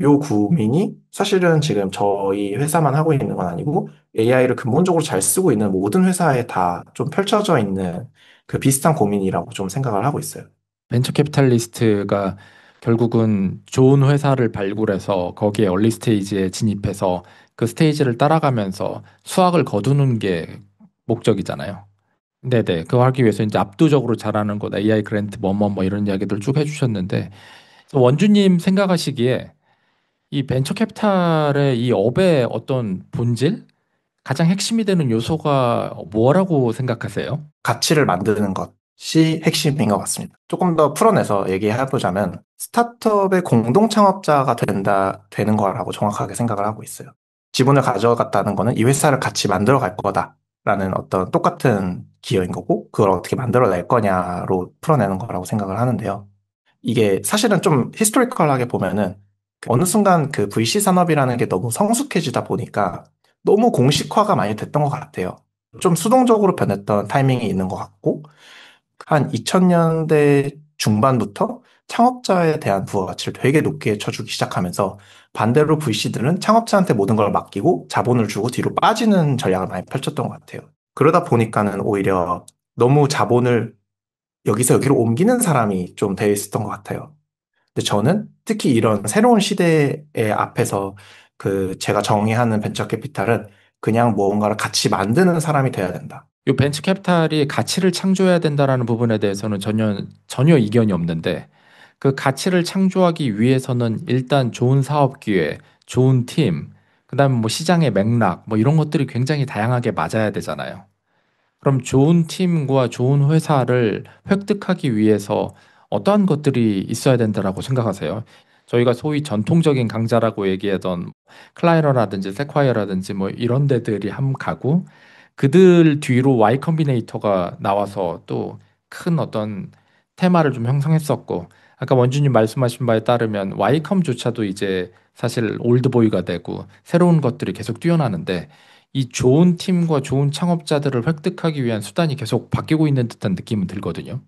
요 고민이 사실은 지금 저희 회사만 하고 있는 건 아니고 AI를 근본적으로 잘 쓰고 있는 모든 회사에 다 좀 펼쳐져 있는 그 비슷한 고민이라고 좀 생각을 하고 있어요. 벤처 캐피탈리스트가 결국은 좋은 회사를 발굴해서 거기에 얼리 스테이지에 진입해서 그 스테이지를 따라가면서 수확을 거두는 게 목적이잖아요. 네네. 그거 하기 위해서 이제 압도적으로 잘하는 것, AI 그랜트 뭐 이런 이야기들 쭉 해주셨는데 원주님 생각하시기에 이 벤처 캐피탈의 이 업의 어떤 본질? 가장 핵심이 되는 요소가 뭐라고 생각하세요? 가치를 만드는 것이 핵심인 것 같습니다. 조금 더 풀어내서 얘기해보자면 스타트업의 공동 창업자가 되는 거라고 정확하게 생각을 하고 있어요. 지분을 가져갔다는 거는 이 회사를 같이 만들어 갈 거다라는 어떤 똑같은 기여인 거고 그걸 어떻게 만들어낼 거냐로 풀어내는 거라고 생각을 하는데요. 이게 사실은 좀 히스토리컬하게 보면은 어느 순간 그 VC 산업이라는 게 너무 성숙해지다 보니까 너무 공식화가 많이 됐던 것 같아요. 좀 수동적으로 변했던 타이밍이 있는 것 같고, 한 2000년대 중반부터 창업자에 대한 부가가치를 되게 높게 쳐주기 시작하면서 반대로 VC들은 창업자한테 모든 걸 맡기고 자본을 주고 뒤로 빠지는 전략을 많이 펼쳤던 것 같아요. 그러다 보니까는 오히려 너무 자본을 여기서 여기로 옮기는 사람이 좀 되어 있었던 것 같아요. 근데 저는 특히 이런 새로운 시대의 앞에서 그 제가 정의하는 벤처 캐피탈은 그냥 무언가를 같이 만드는 사람이 돼야 된다. 이 벤처 캐피탈이 가치를 창조해야 된다라는 부분에 대해서는 전혀 이견이 없는데 그 가치를 창조하기 위해서는 일단 좋은 사업 기회, 좋은 팀, 그다음에 뭐 시장의 맥락 뭐 이런 것들이 굉장히 다양하게 맞아야 되잖아요. 그럼 좋은 팀과 좋은 회사를 획득하기 위해서 어떠한 것들이 있어야 된다라고 생각하세요? 저희가 소위 전통적인 강자라고 얘기하던 클라이너라든지 세콰이어라든지 뭐 이런 데들이 한 가고 그들 뒤로 Y 컴비네이터가 나와서 또 큰 어떤 테마를 좀 형성했었고 아까 원주님 말씀하신 바에 따르면 Y컴조차도 이제 사실 올드보이가 되고 새로운 것들이 계속 뛰어나는데 이 좋은 팀과 좋은 창업자들을 획득하기 위한 수단이 계속 바뀌고 있는 듯한 느낌은 들거든요.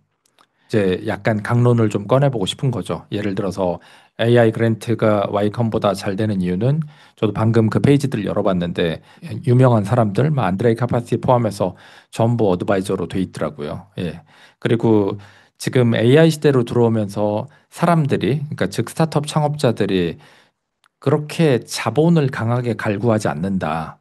이제 약간 강론을 좀 꺼내보고 싶은 거죠. 예를 들어서 AI 그랜트가 Y컴보다 잘 되는 이유는 저도 방금 그 페이지들 열어봤는데 유명한 사람들, 뭐 안드레이 카파시 포함해서 전부 어드바이저로 돼 있더라고요. 예. 그리고 지금 AI 시대로 들어오면서 사람들이, 그러니까 즉 스타트업 창업자들이 그렇게 자본을 강하게 갈구하지 않는다.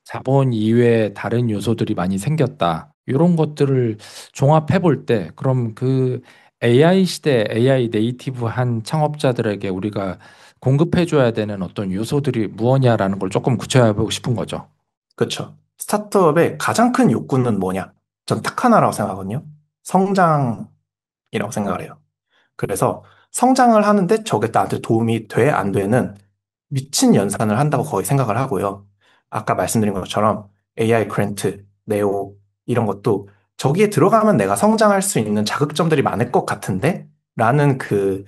자본 이외에 다른 요소들이 많이 생겼다. 이런 것들을 종합해 볼 때, 그럼 그 AI 시대, AI 네이티브한 창업자들에게 우리가 공급해 줘야 되는 어떤 요소들이 무엇이냐라는 걸 조금 구체화해 보고 싶은 거죠. 그렇죠. 스타트업의 가장 큰 욕구는 뭐냐? 전 딱 하나라고 생각하거든요. 성장이라고 생각을 해요. 그래서 성장을 하는데 저게 나한테 도움이 돼, 안 돼는 미친 연산을 한다고 거의 생각을 하고요. 아까 말씀드린 것처럼 AI 그랜트, 네오 이런 것도 저기에 들어가면 내가 성장할 수 있는 자극점들이 많을 것 같은데? 라는 그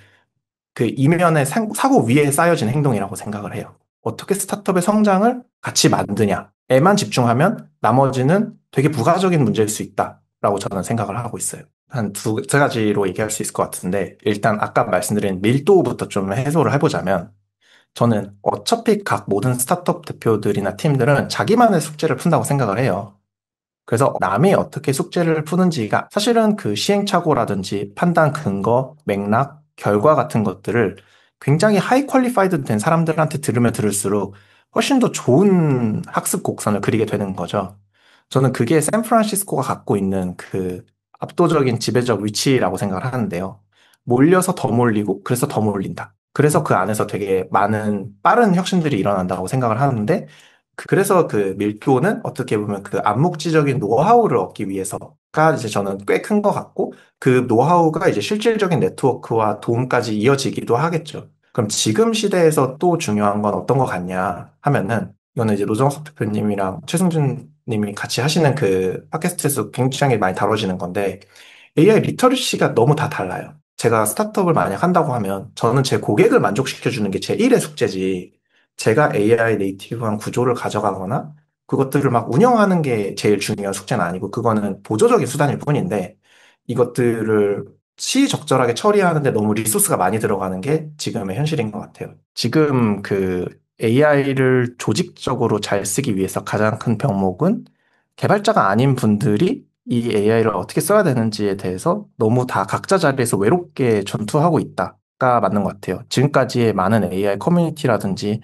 이면의 사고 위에 쌓여진 행동이라고 생각을 해요. 어떻게 스타트업의 성장을 같이 만드냐에만 집중하면 나머지는 되게 부가적인 문제일 수 있다라고 저는 생각을 하고 있어요. 한 두 가지로 얘기할 수 있을 것 같은데, 일단 아까 말씀드린 밀도부터 좀 해소를 해보자면, 저는 어차피 각 모든 스타트업 대표들이나 팀들은 자기만의 숙제를 푼다고 생각을 해요. 그래서 남이 어떻게 숙제를 푸는지가 사실은 그 시행착오라든지 판단 근거, 맥락, 결과 같은 것들을 굉장히 하이 퀄리파이드 된 사람들한테 들으면 들을수록 훨씬 더 좋은 학습 곡선을 그리게 되는 거죠. 저는 그게 샌프란시스코가 갖고 있는 그 압도적인 지배적 위치라고 생각을 하는데요. 몰려서 더 몰리고 그래서 더 몰린다. 그래서 그 안에서 되게 많은 빠른 혁신들이 일어난다고 생각을 하는데 그래서 그 밀도는 어떻게 보면 그 암묵지적인 노하우를 얻기 위해서가 이제 저는 꽤 큰 것 같고 그 노하우가 이제 실질적인 네트워크와 도움까지 이어지기도 하겠죠. 그럼 지금 시대에서 또 중요한 건 어떤 것 같냐 하면은 이거는 이제 노정석 대표님이랑 최승준 님이 같이 하시는 그 팟캐스트에서 굉장히 많이 다뤄지는 건데 AI 리터러시가 너무 다 달라요. 제가 스타트업을 만약 한다고 하면 저는 제 고객을 만족시켜주는 게 제 1의 숙제지 제가 AI 네이티브한 구조를 가져가거나 그것들을 막 운영하는 게 제일 중요한 숙제는 아니고 그거는 보조적인 수단일 뿐인데 이것들을 시적절하게 처리하는데 너무 리소스가 많이 들어가는 게 지금의 현실인 것 같아요. 지금 그 AI를 조직적으로 잘 쓰기 위해서 가장 큰 병목은 개발자가 아닌 분들이 이 AI를 어떻게 써야 되는지에 대해서 너무 다 각자 자리에서 외롭게 전투하고 있다가 맞는 것 같아요. 지금까지의 많은 AI 커뮤니티라든지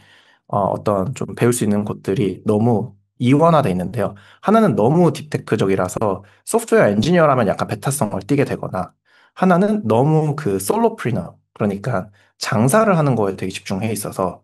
어떤 좀 배울 수 있는 곳들이 너무 이원화돼 있는데요. 하나는 너무 딥테크적이라서 소프트웨어 엔지니어라면 약간 배타성을 띠게 되거나 하나는 너무 그 솔로프리너 그러니까 장사를 하는 거에 되게 집중해 있어서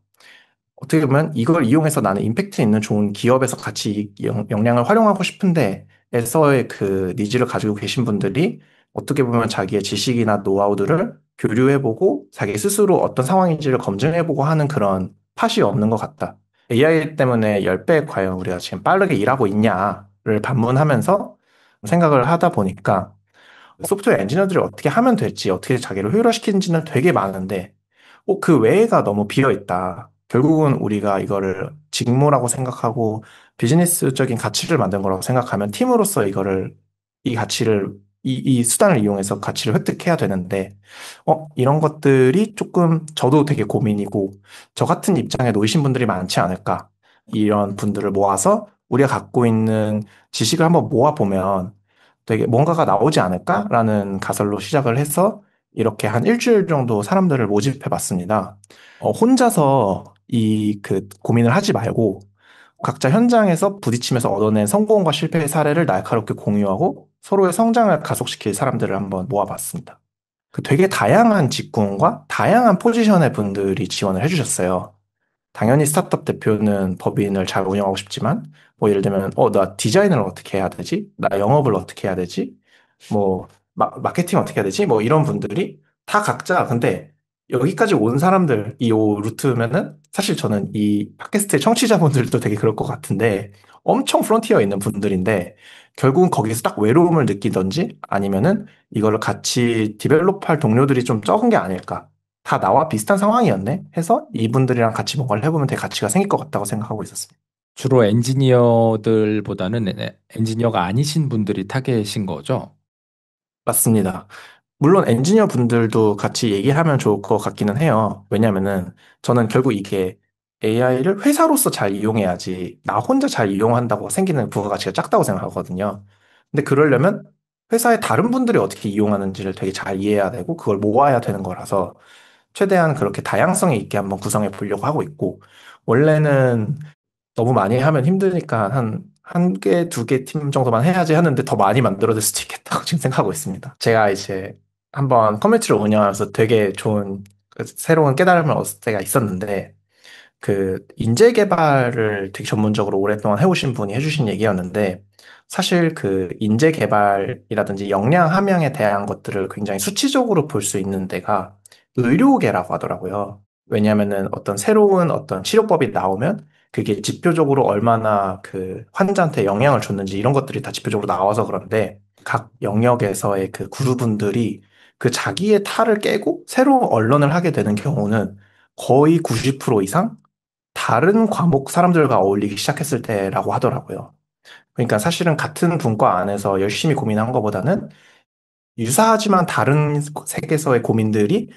어떻게 보면 이걸 이용해서 나는 임팩트 있는 좋은 기업에서 같이 이 역량을 활용하고 싶은데 에서의 그 니즈를 가지고 계신 분들이 어떻게 보면 자기의 지식이나 노하우들을 교류해보고 자기 스스로 어떤 상황인지를 검증해보고 하는 그런 팟이 없는 것 같다. AI 때문에 10배 과연 우리가 지금 빠르게 일하고 있냐를 반문하면서 생각을 하다 보니까 소프트웨어 엔지니어들이 어떻게 하면 될지, 어떻게 자기를 효율화시키는지는 되게 많은데, 그 외가 너무 비어 있다. 결국은 우리가 이거를 직무라고 생각하고 비즈니스적인 가치를 만든 거라고 생각하면 팀으로서 이 가치를, 이 수단을 이용해서 가치를 획득해야 되는데, 이런 것들이 조금 저도 되게 고민이고, 저 같은 입장에 놓이신 분들이 많지 않을까. 이런 분들을 모아서 우리가 갖고 있는 지식을 한번 모아보면 되게 뭔가가 나오지 않을까라는 가설로 시작을 해서 이렇게 한 일주일 정도 사람들을 모집해 봤습니다. 혼자서 이 그 고민을 하지 말고 각자 현장에서 부딪히면서 얻어낸 성공과 실패의 사례를 날카롭게 공유하고 서로의 성장을 가속시킬 사람들을 한번 모아봤습니다. 그 되게 다양한 직군과 다양한 포지션의 분들이 지원을 해주셨어요. 당연히 스타트업 대표는 법인을 잘 운영하고 싶지만, 뭐 예를 들면, 나 디자인을 어떻게 해야 되지? 나 영업을 어떻게 해야 되지? 뭐, 마케팅 어떻게 해야 되지? 뭐 이런 분들이 다 각자, 근데 여기까지 온 사람들, 이 루트면은 사실 저는 이 팟캐스트의 청취자분들도 되게 그럴 것 같은데, 엄청 프론티어에 있는 분들인데, 결국은 거기서 딱 외로움을 느끼던지 아니면은 이거를 같이 디벨롭할 동료들이 좀 적은 게 아닐까. 다 나와 비슷한 상황이었네 해서 이분들이랑 같이 뭔가를 해보면 되게 가치가 생길 것 같다고 생각하고 있었습니다. 주로 엔지니어들보다는 엔지니어가 아니신 분들이 타겟인 거죠. 맞습니다. 물론 엔지니어 분들도 같이 얘기하면 좋을 것 같기는 해요. 왜냐면은 저는 결국 이게 AI를 회사로서 잘 이용해야지 나 혼자 잘 이용한다고 생기는 부가가치가 작다고 생각하거든요. 근데 그러려면 회사의 다른 분들이 어떻게 이용하는지를 되게 잘 이해해야 되고 그걸 모아야 되는 거라서 최대한 그렇게 다양성이 있게 한번 구성해 보려고 하고 있고 원래는 너무 많이 하면 힘드니까 한 개, 두 개 팀 정도만 해야지 하는데 더 많이 만들어낼 수도 있겠다고 지금 생각하고 있습니다. 제가 이제 한번 커뮤니티를 운영하면서 되게 좋은 새로운 깨달음을 얻을 때가 있었는데 그 인재 개발을 되게 전문적으로 오랫동안 해오신 분이 해주신 얘기였는데 사실 그 인재 개발이라든지 역량 함양에 대한 것들을 굉장히 수치적으로 볼 수 있는 데가 의료계라고 하더라고요. 왜냐하면은 어떤 새로운 어떤 치료법이 나오면 그게 지표적으로 얼마나 그 환자한테 영향을 줬는지 이런 것들이 다 지표적으로 나와서 그런데 각 영역에서의 그 구루분들이 그 자기의 탈을 깨고 새로운 언론을 하게 되는 경우는 거의 90% 이상 다른 과목 사람들과 어울리기 시작했을 때라고 하더라고요. 그러니까 사실은 같은 분과 안에서 열심히 고민한 것보다는 유사하지만 다른 세계에서의 고민들이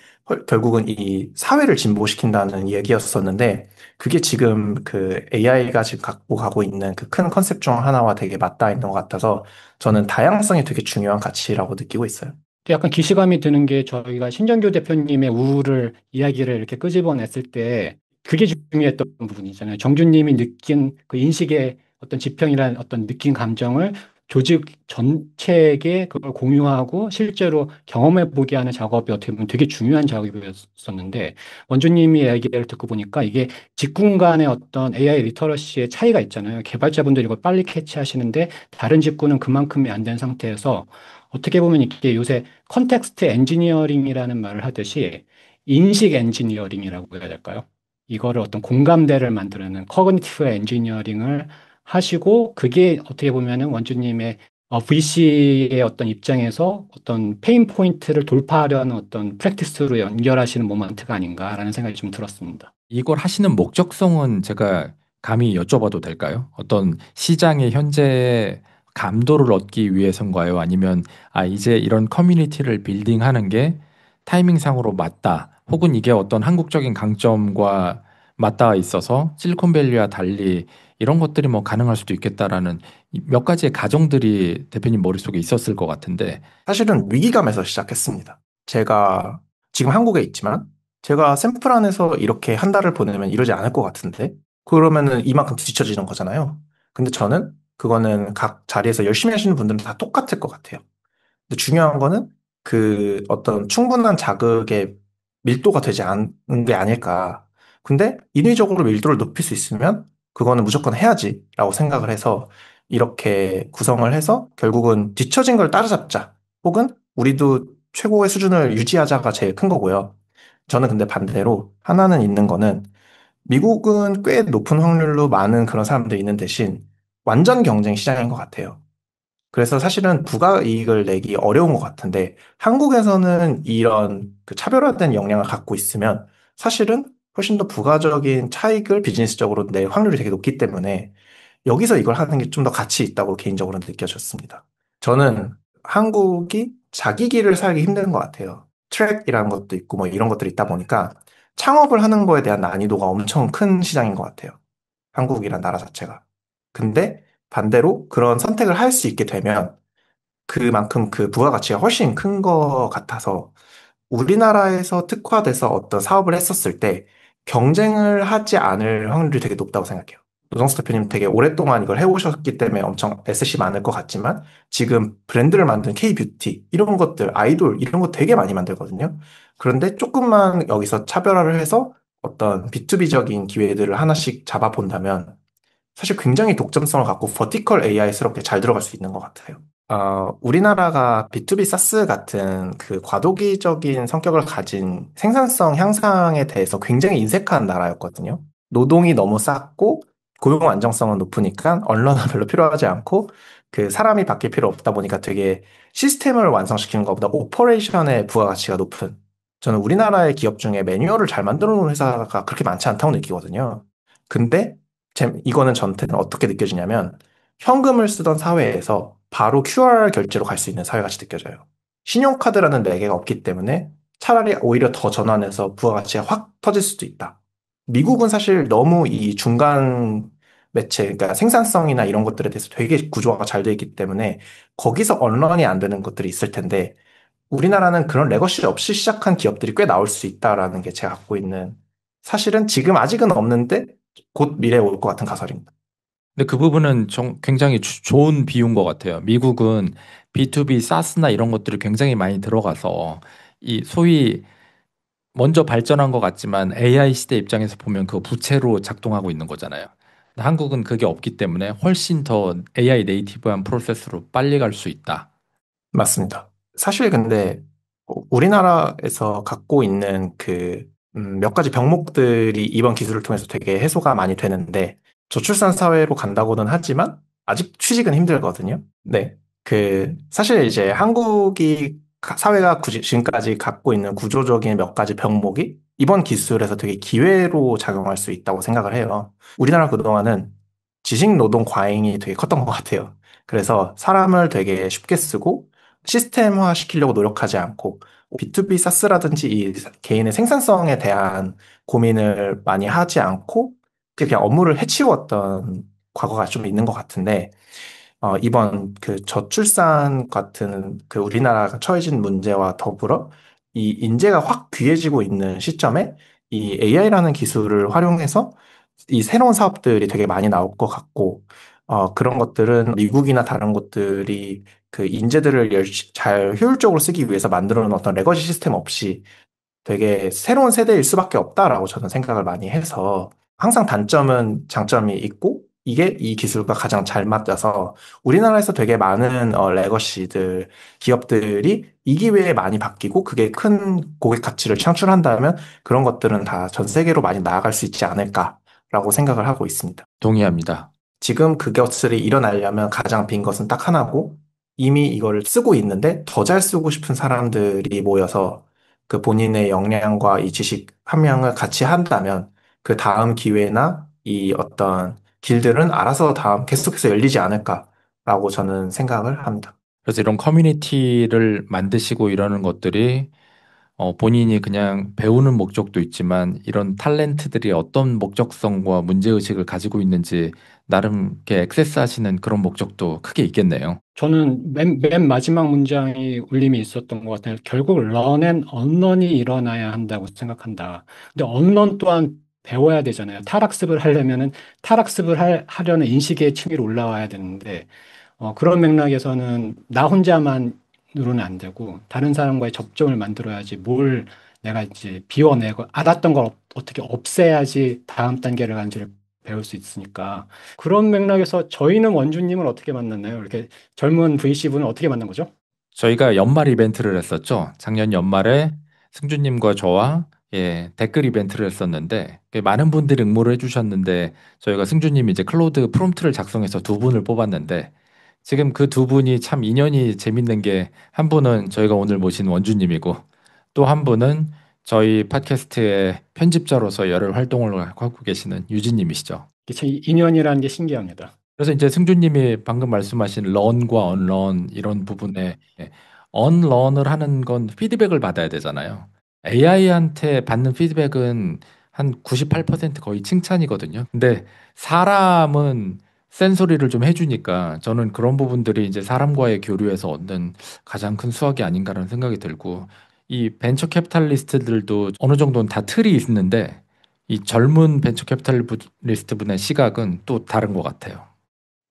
결국은 이 사회를 진보시킨다는 얘기였었는데 그게 지금 그 AI가 지금 갖고 가고 있는 그 큰 컨셉 중 하나와 되게 맞닿아 있는 것 같아서 저는 다양성이 되게 중요한 가치라고 느끼고 있어요. 또 약간 기시감이 드는 게 저희가 신정규 대표님의 우울을 이야기를 이렇게 끄집어냈을 때 그게 중요했던 부분이잖아요. 정주님이 느낀 그 인식의 어떤 지평이라는 어떤 느낀 감정을 조직 전체에게 그걸 공유하고 실제로 경험해 보게 하는 작업이 어떻게 보면 되게 중요한 작업이었었는데 원주님이 이야기를 듣고 보니까 이게 직군 간의 어떤 AI 리터러시의 차이가 있잖아요. 개발자분들이 이걸 빨리 캐치하시는데 다른 직군은 그만큼이 안 된 상태에서 어떻게 보면 이게 요새 컨텍스트 엔지니어링이라는 말을 하듯이 인식 엔지니어링이라고 해야 될까요? 이거를 어떤 공감대를 만드는 커그니티브 엔지니어링을 하시고 그게 어떻게 보면은 원주님의 VC의 어떤 입장에서 어떤 페인 포인트를 돌파하려는 어떤 프랙티스로 연결하시는 모먼트가 아닌가라는 생각이 좀 들었습니다. 이걸 하시는 목적성은 제가 감히 여쭤봐도 될까요? 어떤 시장의 현재 감도를 얻기 위해서인가요? 아니면 이제 이런 커뮤니티를 빌딩하는 게 타이밍상으로 맞다. 혹은 이게 어떤 한국적인 강점과 맞닿아 있어서 실리콘밸리와 달리 이런 것들이 뭐 가능할 수도 있겠다라는 몇 가지의 가정들이 대표님 머릿속에 있었을 것 같은데 사실은 위기감에서 시작했습니다. 제가 지금 한국에 있지만 제가 샌프란에서 이렇게 한 달을 보내면 이러지 않을 것 같은데 그러면은 이만큼 뒤처지는 거잖아요. 근데 저는 그거는 각 자리에서 열심히 하시는 분들은 다 똑같을 것 같아요. 근데 중요한 거는 그 어떤 충분한 자극의 밀도가 되지 않은 게 아닐까. 근데 인위적으로 밀도를 높일 수 있으면 그거는 무조건 해야지라고 생각을 해서 이렇게 구성을 해서 결국은 뒤처진 걸 따라잡자. 혹은 우리도 최고의 수준을 유지하자가 제일 큰 거고요. 저는 근데 반대로 하나는 있는 거는 미국은 꽤 높은 확률로 많은 그런 사람들이 있는 대신 완전 경쟁 시장인 것 같아요. 그래서 사실은 부가이익을 내기 어려운 것 같은데 한국에서는 이런 그 차별화된 역량을 갖고 있으면 사실은 훨씬 더 부가적인 차익을 비즈니스적으로 낼 확률이 되게 높기 때문에 여기서 이걸 하는 게 좀 더 가치 있다고 개인적으로 느껴졌습니다. 저는 한국이 자기 길을 살기 힘든 것 같아요. 트랙이라는 것도 있고 뭐 이런 것들이 있다 보니까 창업을 하는 거에 대한 난이도가 엄청 큰 시장인 것 같아요. 한국이란 나라 자체가. 근데 반대로 그런 선택을 할 수 있게 되면 그만큼 그 부가가치가 훨씬 큰 것 같아서 우리나라에서 특화돼서 어떤 사업을 했었을 때 경쟁을 하지 않을 확률이 되게 높다고 생각해요. 노정수 대표님 되게 오랫동안 이걸 해오셨기 때문에 엄청 애쓰시 많을 것 같지만 지금 브랜드를 만든 K뷰티 이런 것들 아이돌 이런 거 되게 많이 만들거든요. 그런데 조금만 여기서 차별화를 해서 어떤 B2B적인 기회들을 하나씩 잡아본다면 사실 굉장히 독점성을 갖고 버티컬 AI스럽게 잘 들어갈 수 있는 것 같아요. 우리나라가 B2B 사스 같은 그 과도기적인 성격을 가진 생산성 향상에 대해서 굉장히 인색한 나라였거든요. 노동이 너무 쌌고 고용 안정성은 높으니까 언론은 별로 필요하지 않고 그 사람이 바뀔 필요 없다 보니까 되게 시스템을 완성시키는 것보다 오퍼레이션의 부가가치가 높은 저는 우리나라의 기업 중에 매뉴얼을 잘 만들어 놓은 회사가 그렇게 많지 않다고 느끼거든요. 근데 이거는 저한테는 어떻게 느껴지냐면 현금을 쓰던 사회에서 바로 QR 결제로 갈 수 있는 사회같이 느껴져요. 신용카드라는 매개가 없기 때문에 차라리 오히려 더 전환해서 부가가치가 확 터질 수도 있다. 미국은 사실 너무 이 중간 매체, 그러니까 생산성이나 이런 것들에 대해서 되게 구조화가 잘 돼 있기 때문에 거기서 언런이 안 되는 것들이 있을 텐데 우리나라는 그런 레거시 없이 시작한 기업들이 꽤 나올 수 있다라는 게 제가 갖고 있는 사실은 지금 아직은 없는데 곧 미래에 올 것 같은 가설입니다. 근데 그 부분은 굉장히 좋은 비유인 것 같아요. 미국은 B2B 사스나 이런 것들이 굉장히 많이 들어가서 이 소위 먼저 발전한 것 같지만 AI 시대 입장에서 보면 그 부채로 작동하고 있는 거잖아요. 근데 한국은 그게 없기 때문에 훨씬 더 AI 네이티브한 프로세스로 빨리 갈 수 있다. 맞습니다. 사실 근데 우리나라에서 갖고 있는 그 몇 가지 병목들이 이번 기술을 통해서 되게 해소가 많이 되는데 저출산 사회로 간다고는 하지만 아직 취직은 힘들거든요. 네. 사실 이제 한국이 사회가 지금까지 갖고 있는 구조적인 몇 가지 병목이 이번 기술에서 되게 기회로 작용할 수 있다고 생각을 해요. 우리나라 그동안은 지식 노동 과잉이 되게 컸던 것 같아요. 그래서 사람을 되게 쉽게 쓰고 시스템화 시키려고 노력하지 않고 B2B 사스라든지 이 개인의 생산성에 대한 고민을 많이 하지 않고 그냥 업무를 해치웠던 과거가 좀 있는 것 같은데 이번 그 저출산 같은 그 우리나라가 처해진 문제와 더불어 이 인재가 확 귀해지고 있는 시점에 이 AI라는 기술을 활용해서 이 새로운 사업들이 되게 많이 나올 것 같고, 그런 것들은 미국이나 다른 곳들이 그 인재들을 잘 효율적으로 쓰기 위해서 만들어 놓은 어떤 레거시 시스템 없이 되게 새로운 세대일 수밖에 없다라고 저는 생각을 많이 해서 항상 단점은 장점이 있고 이게 이 기술과 가장 잘 맞아서 우리나라에서 되게 많은 레거시들 기업들이 이 기회에 많이 바뀌고 그게 큰 고객 가치를 창출한다면 그런 것들은 다 전 세계로 많이 나아갈 수 있지 않을까라고 생각을 하고 있습니다. 동의합니다. 지금 그것들이 일어나려면 가장 빈 것은 딱 하나고 이미 이걸 쓰고 있는데 더 잘 쓰고 싶은 사람들이 모여서 그 본인의 역량과 이 지식 함량을 같이 한다면 그 다음 기회나 이 어떤 길들은 알아서 다음 계속해서 열리지 않을까라고 저는 생각을 합니다. 그래서 이런 커뮤니티를 만드시고 이러는 것들이 본인이 그냥 배우는 목적도 있지만 이런 탤런트들이 어떤 목적성과 문제의식을 가지고 있는지 나름 이렇게 액세스하시는 그런 목적도 크게 있겠네요. 저는 맨 마지막 문장이 울림이 있었던 것 같아요. 결국 learn and unlearn이 일어나야 한다고 생각한다. 근데 unlearn 또한 배워야 되잖아요. 탈학습을 하려면은 하려는 인식의 층위로 올라와야 되는데 그런 맥락에서는 나 혼자만으로는 안 되고 다른 사람과의 접점을 만들어야지 뭘 내가 이제 비워내고 알았던 걸 어떻게 없애야지 다음 단계를 간지를 배울 수 있으니까 그런 맥락에서 저희는 원주님을 어떻게 만났나요? 이렇게 젊은 VC분은 어떻게 만난 거죠? 저희가 연말 이벤트를 했었죠. 작년 연말에 승주님과 저와 댓글 이벤트를 했었는데 많은 분들이 응모를 해주셨는데 저희가 승주님이 이제 클로드 프롬프트를 작성해서 두 분을 뽑았는데 지금 그 두 분이 참 인연이 재밌는 게 한 분은 저희가 오늘 모신 원주님이고 또 한 분은 저희 팟캐스트의 편집자로서 여러 활동을 하고 계시는 유진님이시죠. 이게 참 인연이라는 게 신기합니다. 그래서 이제 승주님이 방금 말씀하신 런과 언런 이런 부분에 언런을 하는 건 피드백을 받아야 되잖아요. AI한테 받는 피드백은 한 98% 거의 칭찬이거든요. 근데 사람은 센소리를 좀 해주니까 저는 그런 부분들이 이제 사람과의 교류에서 얻는 가장 큰 수확이 아닌가라는 생각이 들고 이 벤처 캐피탈리스트들도 어느 정도는 다 틀이 있는데 이 젊은 벤처 캐피탈리스트 분의 시각은 또 다른 것 같아요.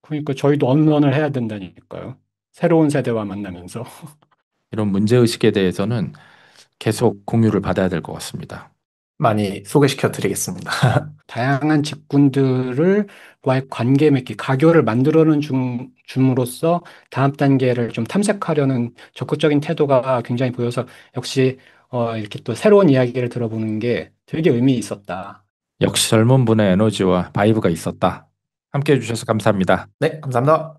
그러니까 저희도 언론을 해야 된다니까요. 새로운 세대와 만나면서. 이런 문제의식에 대해서는 계속 공유를 받아야 될 것 같습니다. 많이 소개시켜 드리겠습니다. 다양한 직군들을 과의 관계 맺기, 가교를 만들어내는 줌으로써 다음 단계를 좀 탐색하려는 적극적인 태도가 굉장히 보여서 역시 이렇게 또 새로운 이야기를 들어보는 게 되게 의미 있었다. 역시 젊은 분의 에너지와 바이브가 있었다. 함께 해주셔서 감사합니다. 네, 감사합니다.